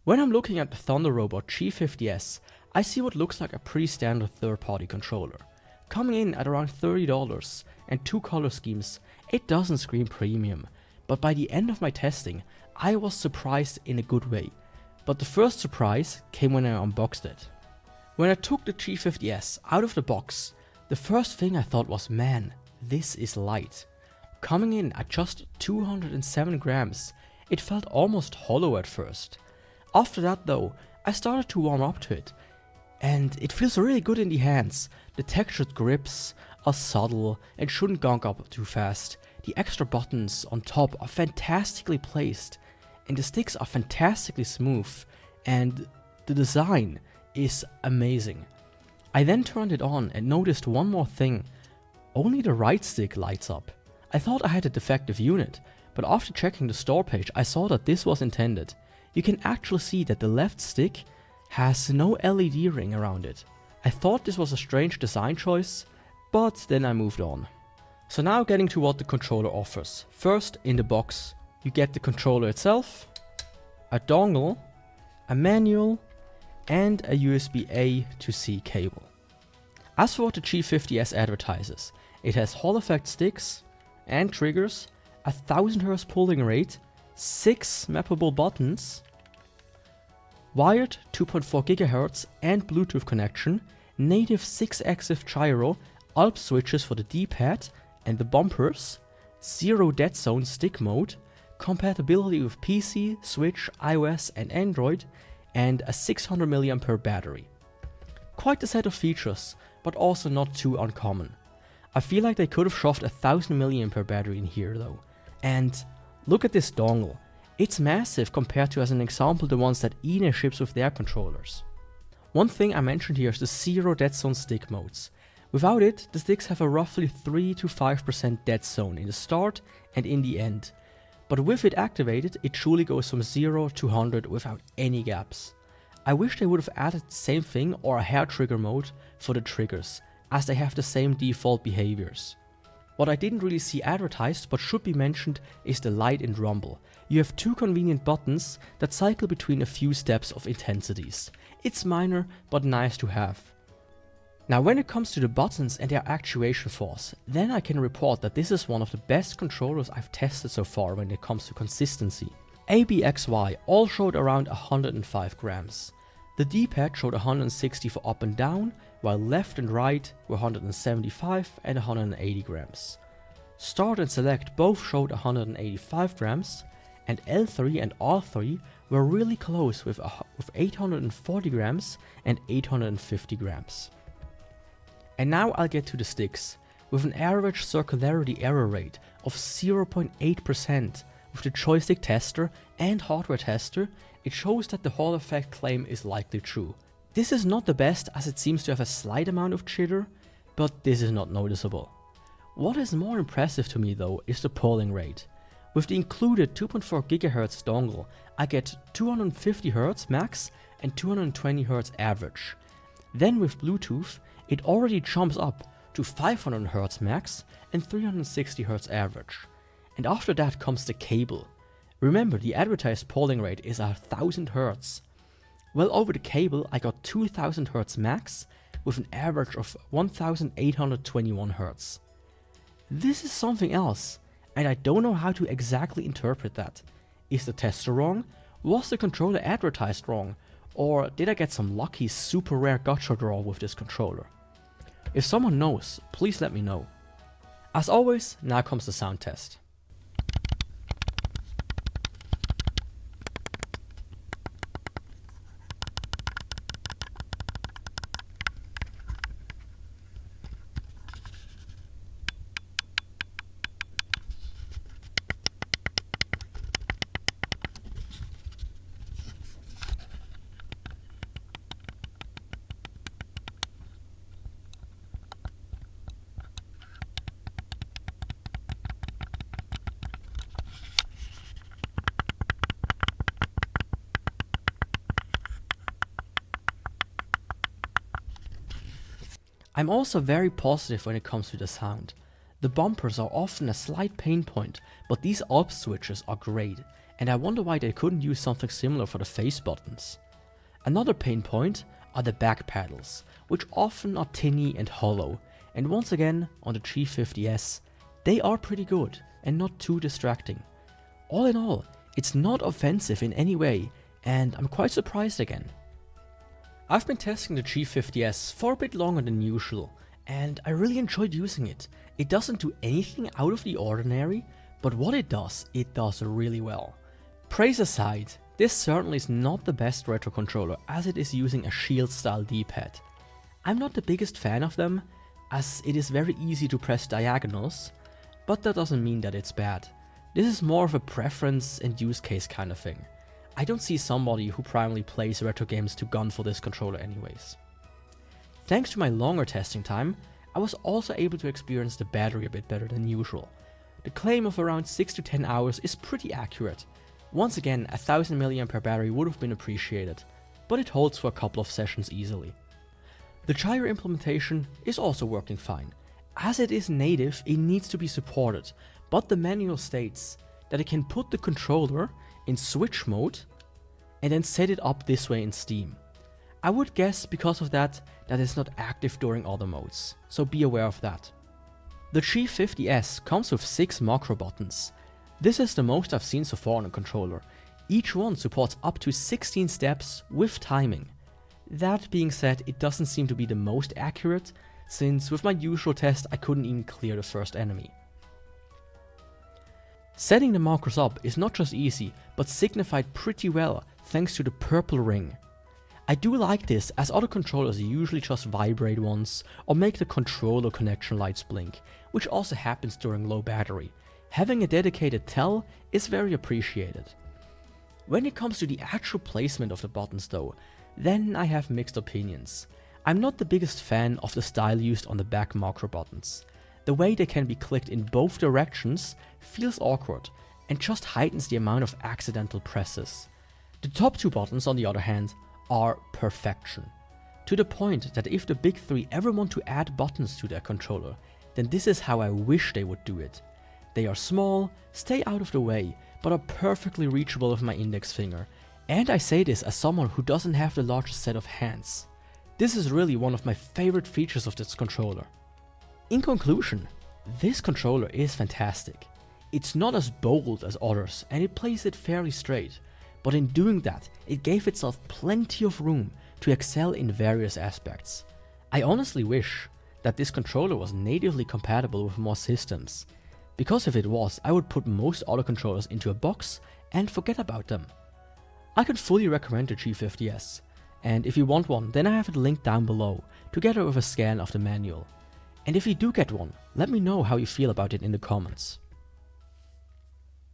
When I'm looking at the Thunderobot G50S, I see what looks like a pretty standard third-party controller. Coming in at around $30 and 2 color schemes, it doesn't scream premium, but by the end of my testing, I was surprised in a good way. But the first surprise came when I unboxed it. When I took the G50S out of the box, the first thing I thought was, man, this is light. Coming in at just 207 grams, it felt almost hollow at first. After that though, I started to warm up to it, and it feels really good in the hands. The textured grips are subtle and shouldn't gunk up too fast. The extra buttons on top are fantastically placed, and the sticks are fantastically smooth, and the design is amazing. I then turned it on and noticed one more thing. Only the right stick lights up. I thought I had a defective unit, but after checking the store page I saw that this was intended. You can actually see that the left stick has no LED ring around it. I thought this was a strange design choice, but then I moved on. So now getting to what the controller offers. First, in the box, you get the controller itself, a dongle, a manual, and a USB A to C cable. As for what the G50S advertises, it has Hall effect sticks and triggers, a 1000 Hz pulling rate, 6 mappable buttons, wired 2.4 GHz and Bluetooth connection, native 6-axis gyro, ALP switches for the D-pad and the bumpers, 0 dead zone stick mode, compatibility with PC, Switch, iOS and Android, and a 600 mAh battery. Quite a set of features, but also not too uncommon. I feel like they could have shoved a 1000 mAh battery in here though. And look at this dongle. It's massive compared to, as an example, the ones that Ine ships with their controllers. One thing I mentioned here is the 0 dead zone stick modes. Without it, the sticks have a roughly 3 to 5% dead zone in the start and in the end. But with it activated, it truly goes from 0 to 100 without any gaps. I wish they would have added the same thing or a hair trigger mode for the triggers, as they have the same default behaviors. What I didn't really see advertised but should be mentioned is the light and rumble. You have 2 convenient buttons that cycle between a few steps of intensities. It's minor but nice to have. Now when it comes to the buttons and their actuation force, then I can report that this is one of the best controllers I've tested so far when it comes to consistency. A, B, X, Y all showed around 105 grams. The D-pad showed 160 for up and down, while left and right were 175 and 180 grams. Start and select both showed 185 grams, and L3 and R3 were really close with 840 grams and 850 grams. And now I'll get to the sticks. With an average circularity error rate of 0.8%, with the joystick tester and hardware tester, it shows that the Hall effect claim is likely true. This is not the best, as it seems to have a slight amount of jitter, but this is not noticeable. What is more impressive to me though is the polling rate. With the included 2.4 GHz dongle, I get 250 Hz max and 220 Hz average. Then with Bluetooth, it already jumps up to 500 Hz max and 360 Hz average. And after that comes the cable. Remember, the advertised polling rate is 1000 Hz. Well, over the cable I got 2000 Hz max with an average of 1821 Hz. This is something else, and I don't know how to exactly interpret that. Is the tester wrong? Was the controller advertised wrong? Or did I get some lucky super rare gotcha draw with this controller? If someone knows, please let me know. As always, now comes the sound test. I'm also very positive when it comes to the sound. The bumpers are often a slight pain point, but these up switches are great, and I wonder why they couldn't use something similar for the face buttons. Another pain point are the back paddles, which often are tinny and hollow, and once again on the G50S, they are pretty good and not too distracting. All in all, it's not offensive in any way, and I'm quite surprised again. I've been testing the G50S for a bit longer than usual, and I really enjoyed using it. It doesn't do anything out of the ordinary, but what it does really well. Praise aside, this certainly is not the best retro controller, as it is using a shield style D-pad. I'm not the biggest fan of them, as it is very easy to press diagonals, but that doesn't mean that it's bad. This is more of a preference and use case kind of thing. I don't see somebody who primarily plays retro games to gun for this controller anyways. Thanks to my longer testing time, I was also able to experience the battery a bit better than usual. The claim of around 6 to 10 hours is pretty accurate. Once again, a 1000 mAh battery would have been appreciated, but it holds for a couple of sessions easily. The gyro implementation is also working fine. As it is native, it needs to be supported, but the manual states that it can put the controller in switch mode and then set it up this way in Steam. I would guess because of that it's not active during other modes, so be aware of that. The G50S comes with 6 macro buttons. This is the most I've seen so far on a controller. Each one supports up to 16 steps with timing. That being said, it doesn't seem to be the most accurate, since with my usual test I couldn't even clear the first enemy. Setting the macros up is not just easy, but signified pretty well thanks to the purple ring. I do like this, as other controllers usually just vibrate once or make the controller connection lights blink, which also happens during low battery. Having a dedicated tell is very appreciated. When it comes to the actual placement of the buttons though, then I have mixed opinions. I'm not the biggest fan of the style used on the back macro buttons. The way they can be clicked in both directions feels awkward and just heightens the amount of accidental presses. The top 2 buttons, on the other hand, are perfection. To the point that if the big 3 ever want to add buttons to their controller, then this is how I wish they would do it. They are small, stay out of the way, but are perfectly reachable with my index finger. And I say this as someone who doesn't have the largest set of hands. This is really one of my favorite features of this controller. In conclusion, this controller is fantastic. It's not as bold as others and it plays it fairly straight, but in doing that, it gave itself plenty of room to excel in various aspects. I honestly wish that this controller was natively compatible with more systems, because if it was, I would put most other controllers into a box and forget about them. I can fully recommend the G50S, and if you want one, then I have it linked down below, together with a scan of the manual. And if you do get one, let me know how you feel about it in the comments.